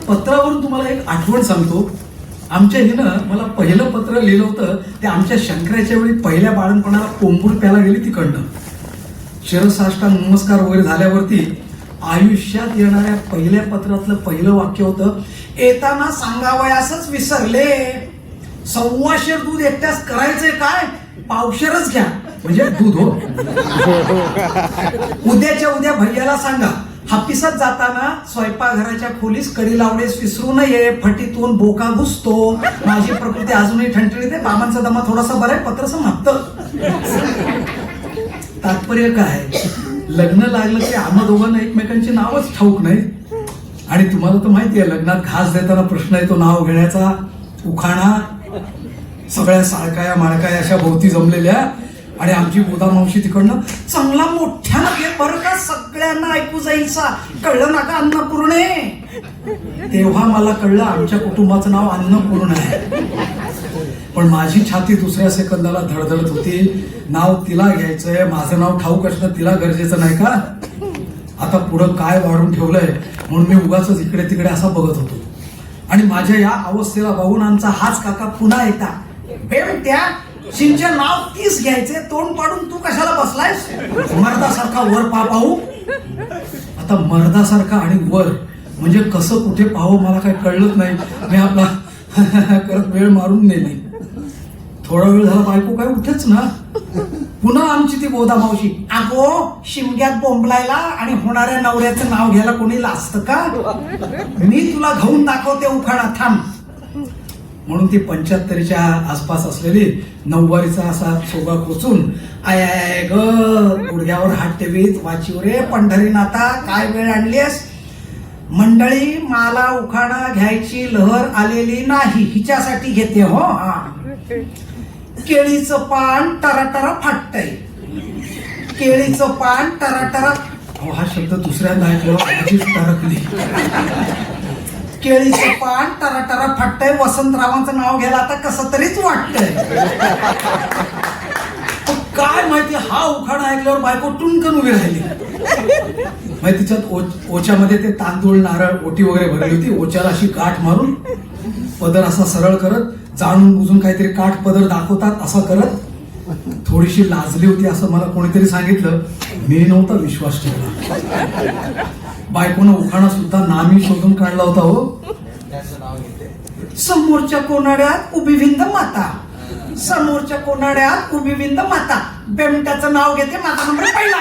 पत्रावरून तुम्हाला एक आठवण सांगतो. आमच्या हिनं मला पहिलं पत्र लिहिलं होतं ते आमच्या शंकराच्या वेळी पहिल्या बाळणपणाला कोंबूर प्यायला गेली तिकडनं. शिरसाष्टांग नमस्कार वगैरे झाल्यावरती आयुष्यात येणाऱ्या पहिल्या पत्रातलं पहिलं वाक्य होतं, येताना सांगावयासच विसरले, 1.25 दूध एकट्याच करायचंय काय, पावशेरच घ्या, म्हणजे दूध हो. उद्याच्या उद्या भैयाला सांगा, हापिसात जाताना स्वयंपाकघराच्या खोलीस कडी लावणेस विसरू नये, फटीतून बोका घुसतो, माझी प्रकृती अजूनही ठणठणीत आहे, बाबांचा दमा थोडासा बरा आहे, पत्र समाप्त. तात्पर्य काय, लग्न लागलं की आम्हा दोघांना एकमेकांची नावच ठाऊक नाही. आणि तुम्हाला तर माहिती आहे, लग्नात घास देताना प्रश्न येतो नाव घेण्याचा. उखाणा सगळ्या साळकाया माळकाया अशा भोवती जमलेल्या, आणि आमची गोदा मावशी तिकडनं, चांगला मोठ्यानं घे बरं का, सगळ्यांना ऐकू जाईल सा, कळलं ना का अन्नपूर्णे. तेव्हा मला कळलं आमच्या कुटुंबाचं नाव अन्नपूर्ण आहे. पण माझी छाती दुसऱ्या सेकंदाला धडधडत होती. नाव तिला घ्यायचंय, माझं नाव ठाऊक असणं तिला गरजेचं नाही का. आता पुढं काय वाढून ठेवलंय म्हणून मी उगाच इकडे तिकडे असा बघत होतो. आणि माझ्या या अवस्थेला बघून आमचा हाच काका पुन्हा येता, बेमट्या शिंच्या नाव 30 घ्यायचे, तोंड पाडून तू कशाला बसलायस, मर्दासारखा वर पाहू. आता मर्दासारखा आणि वर म्हणजे कसं कुठे पाहावं मला काही कळलंच नाही. मी आपला करत वेळ मारून नेली. थोडा वेळ झाला, बायको काय उठेच ना. पुन्हा आमची ती गोदा मावशी, अगो शिमग्यात बोंबलायला आणि होणाऱ्या नवऱ्याचं नाव घ्यायला कोणी लाजतं का, मी तुला घाऊन दाखवते उखाणा, थांब. म्हणून ती 75च्या आसपास असलेली 9वारीचा असा सोगा कोचून, आय आय ग गुडघ्यावर हात ठेवीत, वाचीव रे पंढरीनाथा काय वेळ आणलीस. मंडळी, मला उखाणा घ्यायची लहर आलेली नाही, हिच्यासाठी घेते हो. हा, केळीचं पान टराटरा फाटतंय, केळीचं पान टराटरा, हा शब्द दुसऱ्यांदा ऐकल्यावर आधीच टरकली. केळीचं पान टराटरा फाटतंय, वसंतरावांचं नाव घ्यायला आता कसं तरीच वाटतंय. काय माहिती, हा उखाणा ऐकल्यावर बायको टुनकन उभी राहिली. माहिती तिच्यात ओच्यामध्ये ते तांदूळ नारळ ओटी वगैरे भरली होती. ओच्याला अशी काठ मारून पदर असा सरळ करत, जाणून बुजून काहीतरी काठ पदर दाखवतात असं करत थोडीशी लाजली होती असं मला कोणीतरी सांगितलं. मी नव्हता विश्वास ठेवला. बायकोनं उखाणा सुद्धा नामी शोधून काढला होता हो. समोरच्या कोनाड्यात उभी विंद माता, समोरच्या कोनाड्यात उभी विंद माता, बेमट्याचं नाव घेते, माझा नंबर पहिला.